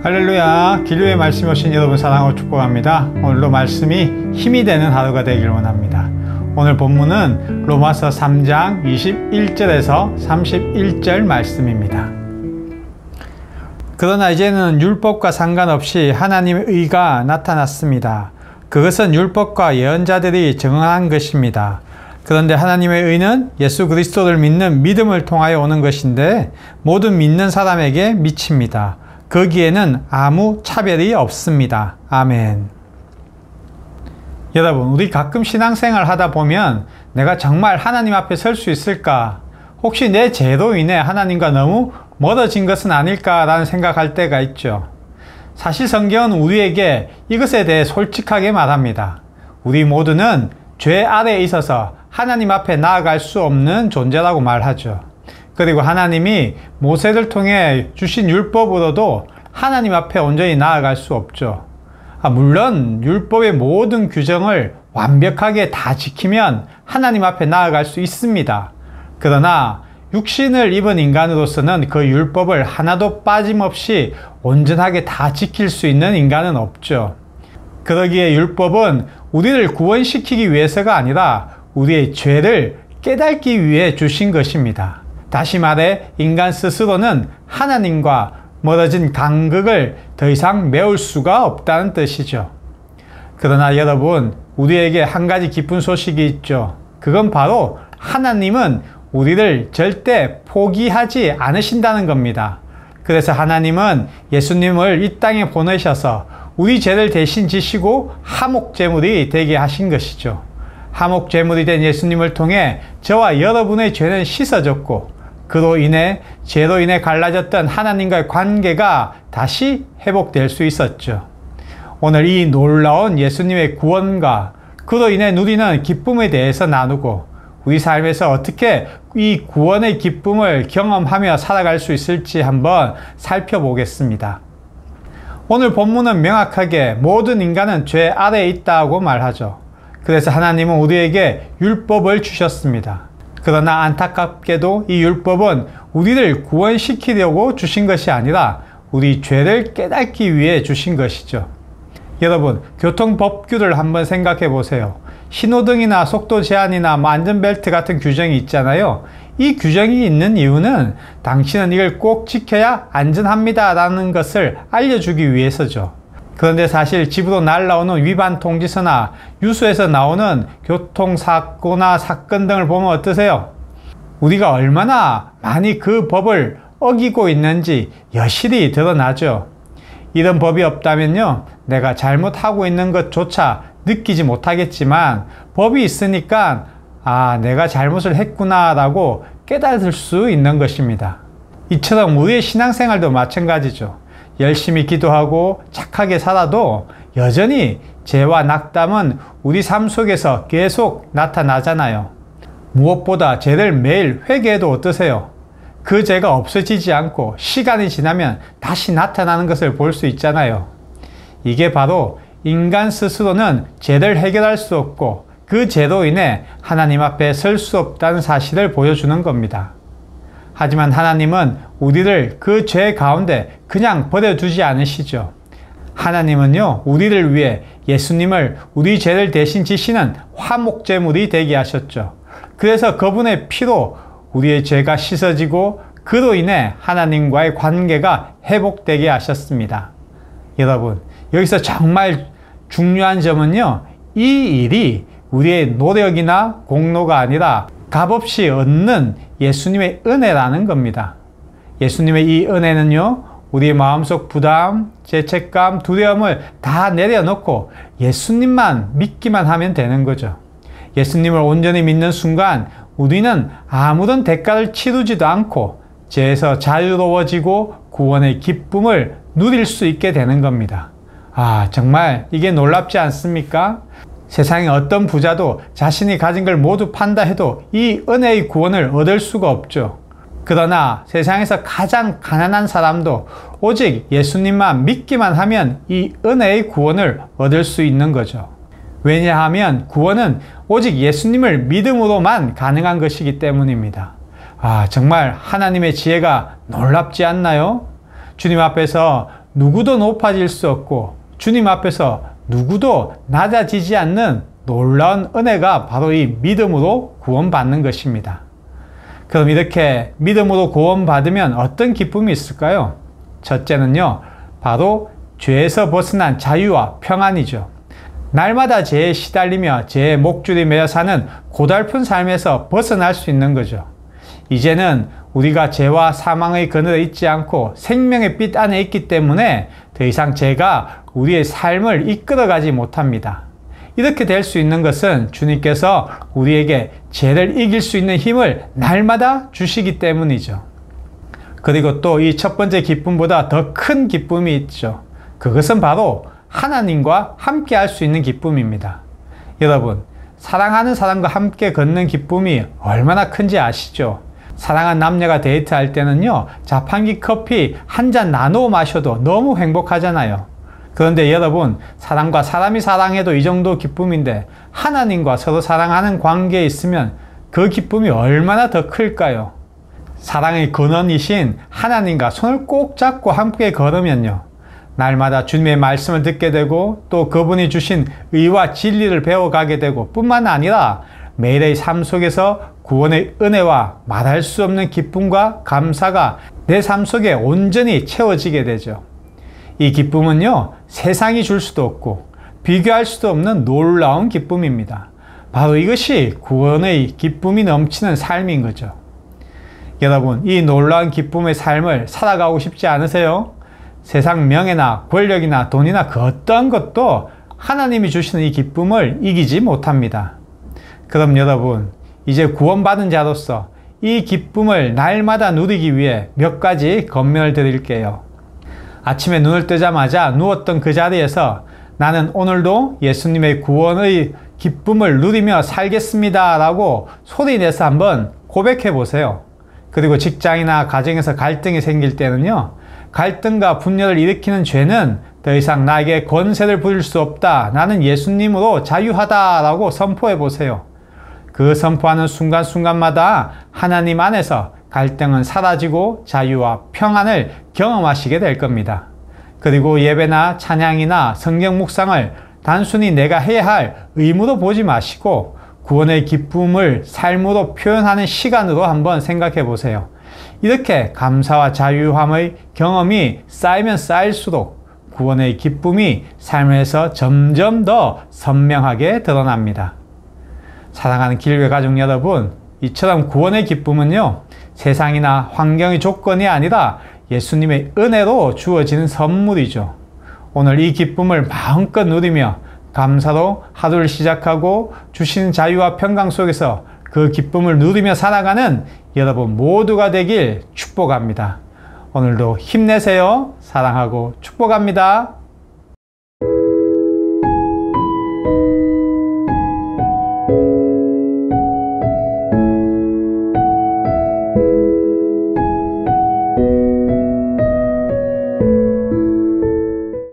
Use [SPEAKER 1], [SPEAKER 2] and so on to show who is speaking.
[SPEAKER 1] 할렐루야, 기류의 말씀이 오신 여러분 사랑하고 축복합니다. 오늘도 말씀이 힘이 되는 하루가 되길 원합니다. 오늘 본문은 로마서 3장 21절에서 31절 말씀입니다. 그러나 이제는 율법과 상관없이 하나님의 의가 나타났습니다. 그것은 율법과 예언자들이 증언한 것입니다. 그런데 하나님의 의는 예수 그리스도를 믿는 믿음을 통하여 오는 것인데 모든 믿는 사람에게 미칩니다. 거기에는 아무 차별이 없습니다. 아멘. 여러분, 우리 가끔 신앙생활 하다 보면 내가 정말 하나님 앞에 설 수 있을까? 혹시 내 죄로 인해 하나님과 너무 멀어진 것은 아닐까라는 생각할 때가 있죠. 사실 성경은 우리에게 이것에 대해 솔직하게 말합니다. 우리 모두는 죄 아래에 있어서 하나님 앞에 나아갈 수 없는 존재라고 말하죠. 그리고 하나님이 모세를 통해 주신 율법으로도 하나님 앞에 온전히 나아갈 수 없죠. 물론 율법의 모든 규정을 완벽하게 다 지키면 하나님 앞에 나아갈 수 있습니다. 그러나 육신을 입은 인간으로서는 그 율법을 하나도 빠짐없이 온전하게 다 지킬 수 있는 인간은 없죠. 그러기에 율법은 우리를 구원시키기 위해서가 아니라 우리의 죄를 깨닫기 위해 주신 것입니다. 다시 말해 인간 스스로는 하나님과 멀어진 간극을 더 이상 메울 수가 없다는 뜻이죠. 그러나 여러분, 우리에게 한 가지 기쁜 소식이 있죠. 그건 바로 하나님은 우리를 절대 포기하지 않으신다는 겁니다. 그래서 하나님은 예수님을 이 땅에 보내셔서 우리 죄를 대신 지시고 화목제물이 되게 하신 것이죠. 화목제물이 된 예수님을 통해 저와 여러분의 죄는 씻어졌고 그로 인해 죄로 인해 갈라졌던 하나님과의 관계가 다시 회복될 수 있었죠. 오늘 이 놀라운 예수님의 구원과 그로 인해 누리는 기쁨에 대해서 나누고 우리 삶에서 어떻게 이 구원의 기쁨을 경험하며 살아갈 수 있을지 한번 살펴보겠습니다. 오늘 본문은 명확하게 모든 인간은 죄 아래에 있다고 말하죠. 그래서 하나님은 우리에게 율법을 주셨습니다. 그러나 안타깝게도 이 율법은 우리를 구원시키려고 주신 것이 아니라 우리 죄를 깨닫기 위해 주신 것이죠. 여러분, 교통법규를 한번 생각해 보세요. 신호등이나 속도 제한이나 안전벨트 같은 규정이 있잖아요. 이 규정이 있는 이유는 당신은 이걸 꼭 지켜야 안전합니다 라는 것을 알려주기 위해서죠. 그런데 사실 집으로 날라오는 위반 통지서나 뉴스에서 나오는 교통사고나 사건 등을 보면 어떠세요? 우리가 얼마나 많이 그 법을 어기고 있는지 여실히 드러나죠. 이런 법이 없다면요, 내가 잘못하고 있는 것조차 느끼지 못하겠지만 법이 있으니까 내가 잘못을 했구나 라고 깨달을 수 있는 것입니다. 이처럼 우리의 신앙생활도 마찬가지죠. 열심히 기도하고 착하게 살아도 여전히 죄와 낙담은 우리 삶 속에서 계속 나타나잖아요. 무엇보다 죄를 매일 회개해도 어떠세요? 그 죄가 없어지지 않고 시간이 지나면 다시 나타나는 것을 볼 수 있잖아요. 이게 바로 인간 스스로는 죄를 해결할 수 없고 그 죄로 인해 하나님 앞에 설 수 없다는 사실을 보여주는 겁니다. 하지만 하나님은 우리를 그 죄 가운데 그냥 버려두지 않으시죠. 하나님은요, 우리를 위해 예수님을 우리 죄를 대신 지시는 화목제물이 되게 하셨죠. 그래서 그분의 피로 우리의 죄가 씻어지고 그로 인해 하나님과의 관계가 회복되게 하셨습니다. 여러분, 여기서 정말 중요한 점은요, 이 일이 우리의 노력이나 공로가 아니라 값없이 얻는 예수님의 은혜라는 겁니다. 예수님의 이 은혜는요, 우리의 마음속 부담, 죄책감, 두려움을 다 내려놓고 예수님만 믿기만 하면 되는 거죠. 예수님을 온전히 믿는 순간 우리는 아무런 대가를 치르지도 않고 죄에서 자유로워지고 구원의 기쁨을 누릴 수 있게 되는 겁니다. 정말 이게 놀랍지 않습니까? 세상의 어떤 부자도 자신이 가진 걸 모두 판다 해도 이 은혜의 구원을 얻을 수가 없죠. 그러나 세상에서 가장 가난한 사람도 오직 예수님만 믿기만 하면 이 은혜의 구원을 얻을 수 있는 거죠. 왜냐하면 구원은 오직 예수님을 믿음으로만 가능한 것이기 때문입니다. 정말 하나님의 지혜가 놀랍지 않나요? 주님 앞에서 누구도 높아질 수 없고 주님 앞에서 누구도 낮아지지 않는 놀라운 은혜가 바로 이 믿음으로 구원받는 것입니다. 그럼 이렇게 믿음으로 구원받으면 어떤 기쁨이 있을까요? 첫째는요, 바로 죄에서 벗어난 자유와 평안이죠. 날마다 죄에 시달리며 죄의 목줄이 매여 사는 고달픈 삶에서 벗어날 수 있는 거죠. 이제는 우리가 죄와 사망의 그늘에 있지 않고 생명의 빛 안에 있기 때문에 더 이상 죄가 우리의 삶을 이끌어가지 못합니다. 이렇게 될 수 있는 것은 주님께서 우리에게 죄를 이길 수 있는 힘을 날마다 주시기 때문이죠. 그리고 또 이 첫 번째 기쁨보다 더 큰 기쁨이 있죠. 그것은 바로 하나님과 함께 할 수 있는 기쁨입니다. 여러분, 사랑하는 사람과 함께 걷는 기쁨이 얼마나 큰지 아시죠? 사랑하는 남녀가 데이트할 때는요, 자판기 커피 한 잔 나눠 마셔도 너무 행복하잖아요. 그런데 여러분, 사람과 사람이 사랑해도 이 정도 기쁨인데 하나님과 서로 사랑하는 관계에 있으면 그 기쁨이 얼마나 더 클까요? 사랑의 근원이신 하나님과 손을 꼭 잡고 함께 걸으면요, 날마다 주님의 말씀을 듣게 되고 또 그분이 주신 의와 진리를 배워가게 되고 뿐만 아니라 매일의 삶 속에서 구원의 은혜와 말할 수 없는 기쁨과 감사가 내 삶 속에 온전히 채워지게 되죠. 이 기쁨은요, 세상이 줄 수도 없고 비교할 수도 없는 놀라운 기쁨입니다. 바로 이것이 구원의 기쁨이 넘치는 삶인 거죠. 여러분, 이 놀라운 기쁨의 삶을 살아가고 싶지 않으세요? 세상 명예나 권력이나 돈이나 그 어떤 것도 하나님이 주시는 이 기쁨을 이기지 못합니다. 그럼 여러분, 이제 구원받은 자로서 이 기쁨을 날마다 누리기 위해 몇 가지 권면을 드릴게요. 아침에 눈을 뜨자마자 누웠던 그 자리에서 나는 오늘도 예수님의 구원의 기쁨을 누리며 살겠습니다 라고 소리내서 한번 고백해 보세요. 그리고 직장이나 가정에서 갈등이 생길 때는요, 갈등과 분열을 일으키는 죄는 더 이상 나에게 권세를 부릴 수 없다. 나는 예수님으로 자유하다 라고 선포해 보세요. 그 선포하는 순간순간마다 하나님 안에서 갈등은 사라지고 자유와 평안을 경험하시게 될 겁니다. 그리고 예배나 찬양이나 성경 묵상을 단순히 내가 해야 할 의무로 보지 마시고 구원의 기쁨을 삶으로 표현하는 시간으로 한번 생각해 보세요. 이렇게 감사와 자유함의 경험이 쌓이면 쌓일수록 구원의 기쁨이 삶에서 점점 더 선명하게 드러납니다. 사랑하는 길교회 가족 여러분, 이처럼 구원의 기쁨은요, 세상이나 환경의 조건이 아니라 예수님의 은혜로 주어지는 선물이죠. 오늘 이 기쁨을 마음껏 누리며 감사로 하루를 시작하고 주신 자유와 평강 속에서 그 기쁨을 누리며 살아가는 여러분 모두가 되길 축복합니다. 오늘도 힘내세요. 사랑하고 축복합니다.